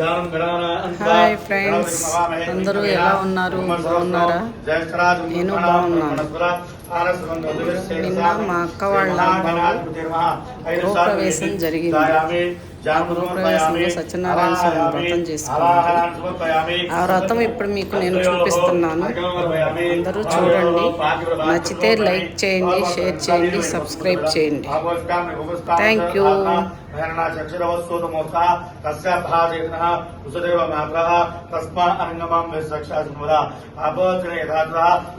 Hi friends, అందరూ ఎలా ఉన్నారు? బాగున్నారా? నేను బాగున్నాను. నిన్న మా అక్క వాళ్ళ గృహప్రవేశం జరిగింది. ఆ గృహప్రవేశంలో సత్యనారాయణ స్వామి వ్రతం చేసుకున్నారు. ఆ వ్రతం ఇప్పుడు మీకు నేను చూపిస్తున్నాను. అందరూ చూడండి. నచ్చితే లైక్ చేయండి, షేర్ చేయండి, సబ్స్క్రైబ్ చేయండి. Thank you.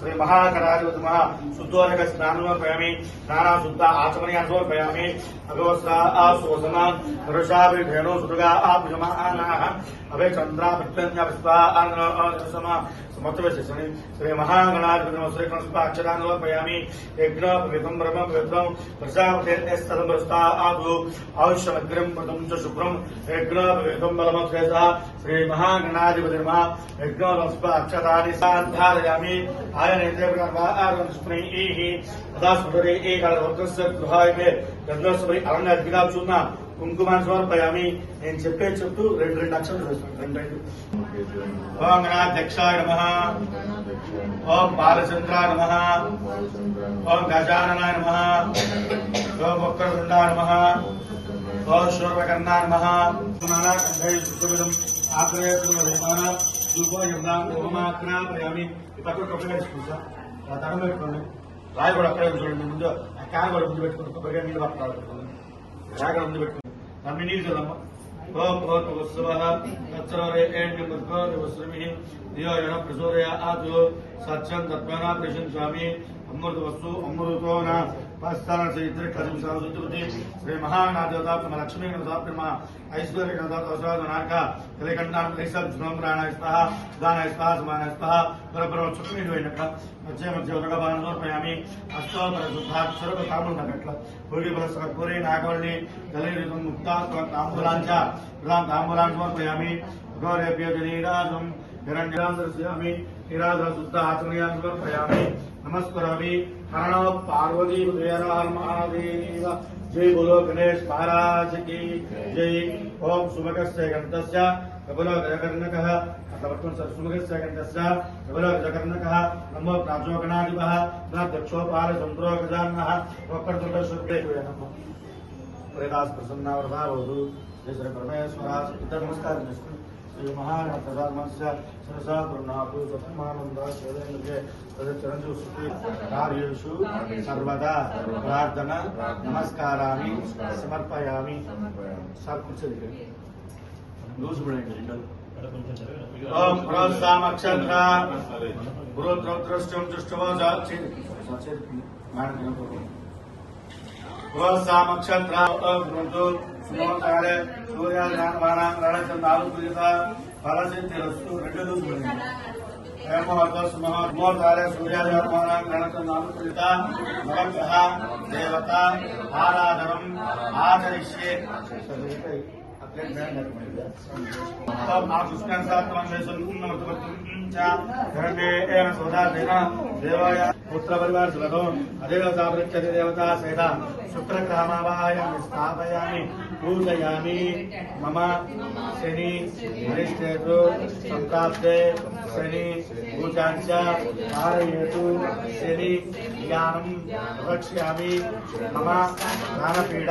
శ్రీ మహాకరాధిపతిమ శుద్ధోదక స్నానోపయామి స్నాన శుద్ధ ఆచమనీయాన్ని సమర్పయామి భగవత్సన ఋషాభిధేనో సుగా ఆపుజమానాః అభయ చంద్ర ప్రత్యన్య సమత్వశని శ్రీ మహాగణాధిపతిమ శ్రీకృష్ణాక్షరాన్ని సమర్పయామి యజ్ఞోపవితం బ్రహ్మపవిత్రం ప్రజాపతిస్తదంబరస్తాదు ఆయుష్యమగ్రం మృతం చ శుభ్రం యజ్ఞోపవితం బలమక్షేత శ్రీ మహాగణాధిపతిమ యజ్ఞోపక్షతాని సాధారయామి ఆయనేంద్రస్మృతిః తదా స్మృతి ఏకాదశ గృహాయ గంధస్మృతి అలంగా చూన్నా కుంకుమాన్ని సమర్పయామి. నేను చెప్తూ రెండు అక్షరాలు వేస్తాను. ఓం గణాధ్యక్షాయ నమః, ఓం బాలచంద్రాయ నమః, ఓం గజాననాయ నమః, ఓం వక్రతుండాయ నమః, ఓం శూర్పకర్ణాయ నమః. తరం పెట్టుకోండి. రాయి కూడా అక్కడే చూడండి. ముందు ఆ క్యాన్ కూడా ముందు పెట్టుకోండి. కొబ్బరిగా నీళ్ళు పట్టుకోవాలి. రాగ ముందు పెట్టుకోండి. నీళ్ళు చదమ్మ. ఓం భగవత్సవః తత్సర్వేణ్యమద్భవస్రమిః ధియో యః ప్రచోదయాత్ సత్యం తత్మనా ప్రశంసామి. అమృతవస్తు అమృతో న పస్తాన శ్రీత్రికజం సరస్వతి శ్రీ మహానాథదాత్మ లక్ష్మీ గణదాత్మ ఐశ్వర్య గణదాత్మనాక కలికంఠాన్ ఐసల్ స్నాయ స్వాహ దానాయ స్వాహ సమానాయ స్వాహ పరబ్రహ్మ చుక్మిడైనక మధ్య మధ్య ఉదగబాన్ సమర్పయామి. అష్టోత్తర శుద్ధాక్షర తాములనట్ల పూరి బలస పూరి నాగవల్లి దళైరితం ముక్తా తాంబూలాంచ తాంబూలాన్ సమర్పయామి. గౌరేభ్య జనీరాజం హిరణ్యామి నిరాధ శుద్ధ ఆచమనీయాన్ని సమర్పయామి. నమస్కరామి. హర పార్వతీ మహాదేవ. జై బోలో గణేష్ మహారాజ్ కి జై. ఓం సుమగస్య గంధస్య కబలో గజకర్ణకః సుమగస్య గంధస్య కబలో గజకర్ణకః నమో ప్రాచోగణాధిపః దక్షోపాల చంద్రో గజాన్నః వక్రతుండ శుద్ధే నమః. ప్రేదాస్ ప్రసన్నావృతా భవతు. జై శ్రీ పరమేశ్వర. నమస్కారం చేసుకోండి. శ్రీ మహాప్రధానమస్య సరసా పూర్ణాపు సమానంద చరణు కార్యేషు సర్వదా ప్రార్థన నమస్కారాన్ని సమర్పయామి. ఓం ప్రోత్సామక్షంద్ర గురుద్రౌద్రష్టం దృష్టవో ప్రోత్సామక్షంద్ర సుమోకాలే సూర్యాచంద్రాలుత ఫలసిద్ధిరస్తు. రెండు దూసులు హేమవర్ధస్మోకాలే సూర్యాచంద్రాలుత నవగ్రహ దేవత ఆరాధనం ఆచరిష్యే. దేవాయ పుత్ర పరివార సులభో అదేవతా పృచ్చతి దేవతా సహిత శుక్రగ్రహమావాయామి స్థాపయామి పూజయామి. మమ శని హరిష్ఠేతు సంప్రాప్తే శని పూజాంచ ధారయేతు శని జ్ఞానం ప్రవక్ష్యామి. మమ జ్ఞానపీడ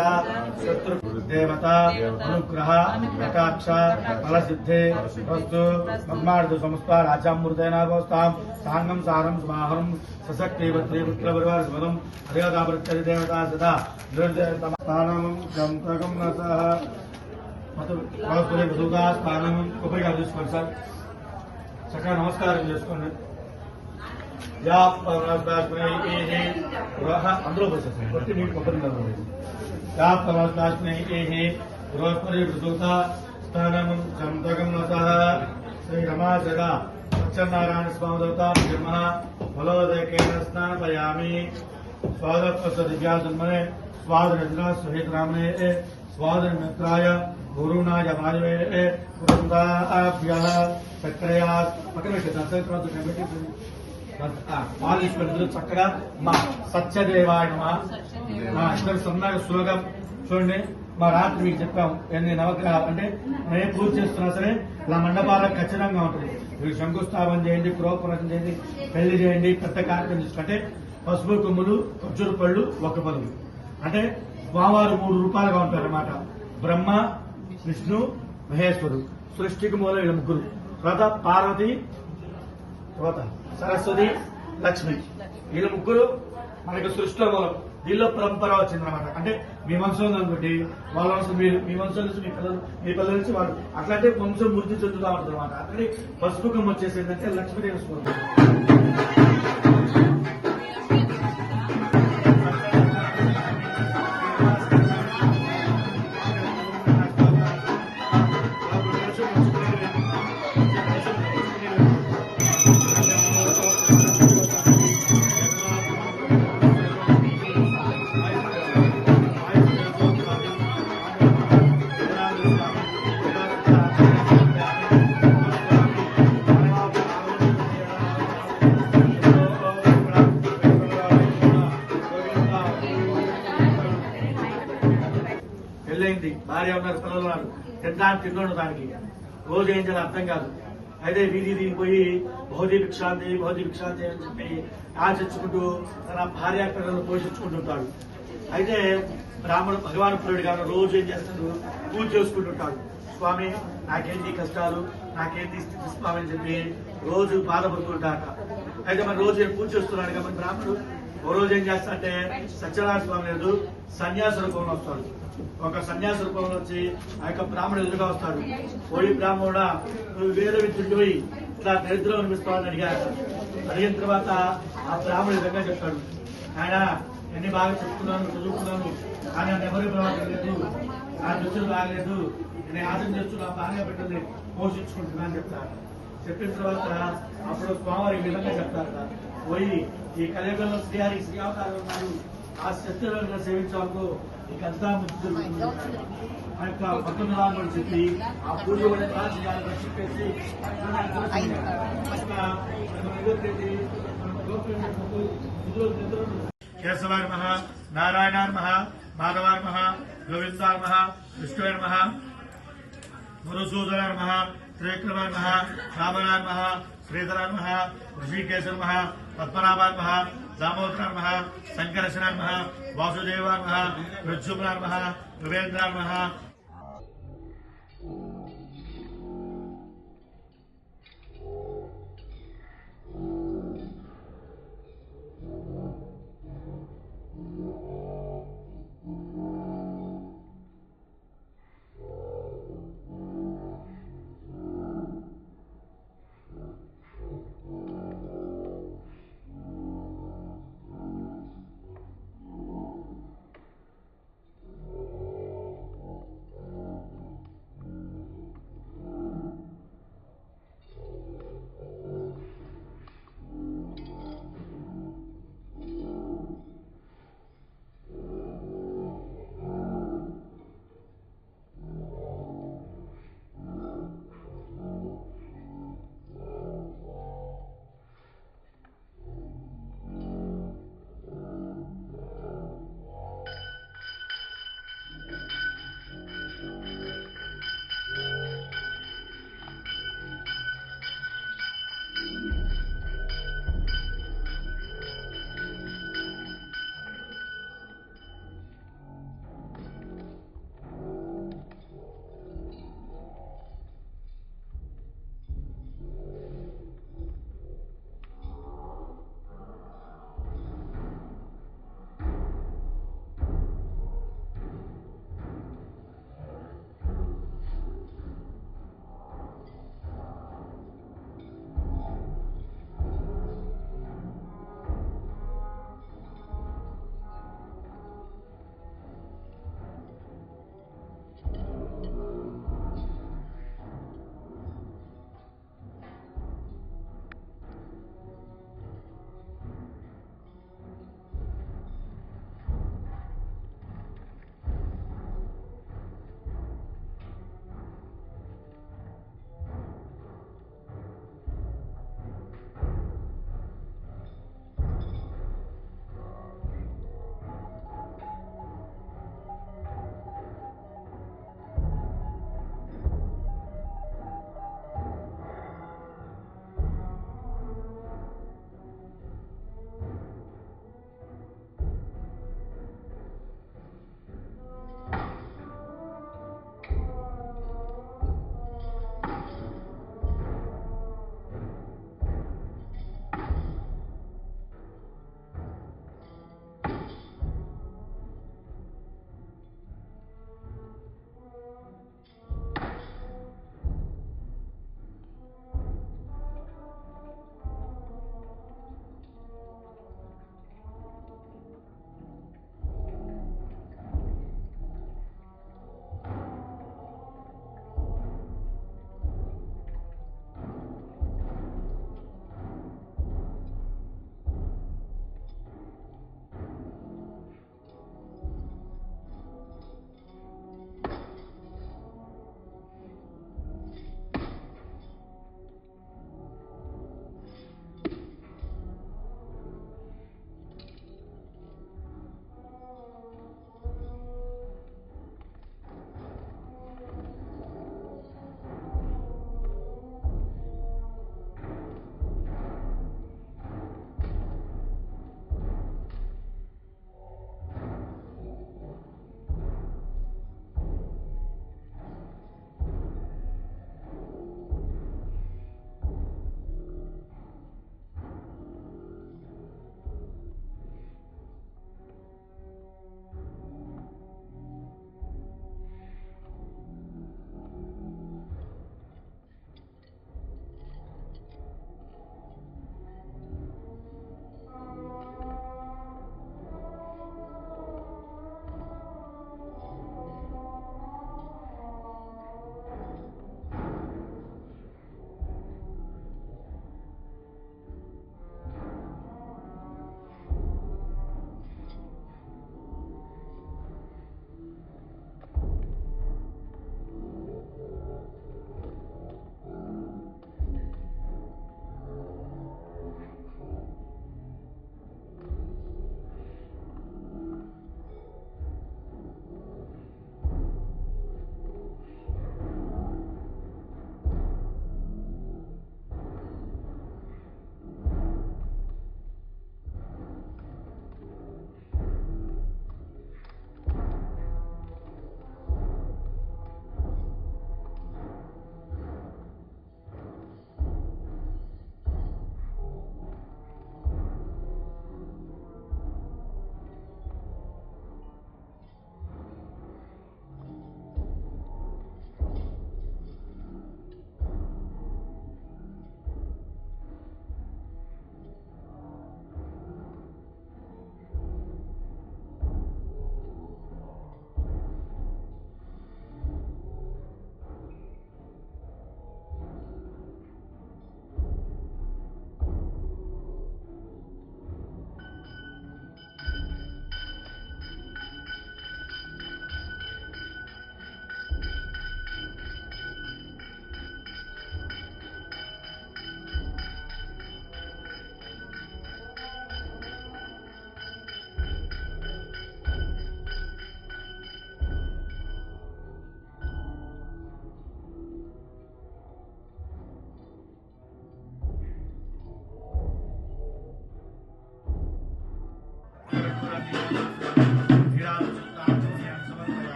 శత్రు దేవత అనుగ్రహ కటాక్ష ఫలసిద్ధే వస్తు మమ్మార్దు సంస్థ రాజామృతేనాగోస్తాం సాంగం సారం సమాహరం సశక్తి పుత్ర పరివార స్మరం దేవతా ప్రత్యతి దేవతా సదా స్థానం గంతకం స్థానం కొబ్బరిగా చూసుకోండి సార్. చక్కగా నమస్కారం చేసుకోండి. అందులో వచ్చేస్తాం బట్టి నీటి కొబ్బరి స్థానం గంతకం శ్రీ రమాచర సత్యనారాయణ స్వామి దేవతా బ్రహ్మ ఫలోదయకేన స్నాపయామి. स्वादत्वस्य दिव्याजन्मने स्वादरजना सहित रामने स्वादमित्राय गुरुनाय वायवे वृंदाभ्यः सक्रिया చక్కగా మా సత్యదేవాయ నమః. ఇక్కడ సన్నగా సులగం చూడండి. మా రాత్రి మీకు చెప్పాం ఎన్ని నవగ్రహాలు అంటే మనం ఏ పూజ చేస్తున్నా సరే ఇలా మండపాలకు ఖచ్చితంగా ఉంటుంది. మీరు శంకుస్థాపన చేయండి, గృహప్రవేశం చేయండి, పెళ్లి చేయండి, పెద్ద కార్యక్రమం తీసుకుంటే పసుపు కొమ్ములు, ఖర్జూర పళ్ళు, ఒక్క పదులు అంటే స్వామివారు 3 రూపాయలుగా ఉంటారు అన్నమాట. బ్రహ్మ, విష్ణు, మహేశ్వరుడు, సృష్టికి మూల వీళ్ళ ముగ్గురు. తర్వాత పార్వతి, తర్వాత సరస్వతి, లక్ష్మి, వీళ్ళ ముగ్గురు మనకి సృష్టిలో మూలం. దీనిలో పరంపర వచ్చిందనమాట. అంటే మీ వంశం అనుకోండి, వాళ్ళ వంశం మీరు, మీ వంశం నుంచి మీ పిల్లల నుంచి వాడు, అట్లాంటి వంశం వృద్ధి చెందుతూ ఉంటుంది అనమాట. అక్కడి పసుపు కొమ్ము వచ్చేసి ఏంటంటే లక్ష్మీదేవి స్వరూపం. పెళ్ళైంది, భార్య ఉన్నారు, పిల్లలు ఉన్నారు, తిండోడు దానికి రోజు ఏం చేయాలి అర్థం కాదు. అయితే వీధి పోయి భౌతిక భిక్షాంతి అని చెప్పి ఆచరించుకుంటూ తన భార్య పిల్లలను పోషించుకుంటుంటాడు. అయితే భగవాన్ పురుడు గారు రోజు ఏం చేస్తాడు, పూజ చేసుకుంటుంటాడు. స్వామి నాకేంటి కష్టాలు, నాకేంటి స్థితి స్వామి అని చెప్పి రోజు బాధపడుతుంటాట. అయితే మరి రోజు పూజ చేస్తున్నాడు కాబట్టి బ్రాహ్మణుడు ఓ రోజు ఏం చేస్తాడంటే సత్యనారాయణ స్వామి లేదు సన్యాస రూపంలో వస్తాడు. ఒక సన్యాస రూపంలో వచ్చి ఆ యొక్క బ్రాహ్మణుడు ఎదురుగా వస్తాడు. పోయి బ్రాహ్మణుడా నువ్వు వేరే విద్యుడు పోయి ఇట్లా దరిద్రం అనిపిస్తావని అడిగాడు. అడిగిన తర్వాత ఆ బ్రాహ్మణుడు విధంగా చెప్తాడు, ఆయన ఎన్ని బాగా చెప్తున్నాను, చదువుకున్నాను, కానీ నన్ను ఎవరి ప్రభావం లేదు, నా దృష్టిలు బాగలేదు, నేను ఆశం చేస్తూ నా భార్య బిడ్డల్ని పోషించుకుంటున్నా అని చెప్తారు. చెప్పిన తర్వాత అప్పుడు స్వామివారి ఈ విధంగా చెప్తారట, పోయి ఈ కలియుగంలో శ్రీహరి శ్రీ అవతారం ఉన్నారు, ఆ శక్తులను సేవించాలకు నీకంతా ముక్తి జరుగుతుంది. ఆ యొక్క భక్తులు చెప్పి ఆ పూజ చేయాలని చెప్పేసి కేశవాయ మహా, నారాయణాయ మహా, మాధవాయ మహా, గోవిందాయ మహా, విష్ణువాయ మహా, మధుసూదనాయ మహా, త్రివిక్రమాయ మహా, రామనాయ మహా, శ్రీధరాయ మహా, ఋషికేశాయ మహా, పద్మనాభాయ మహా, దామోదరాయ మహా, సంకర్షణాయ మహా, వాసుదేవాయ మహా, ప్రద్యుమ్నాయ మహా, యువేంద్రాయ మహా.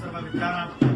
सर्व विद्यानां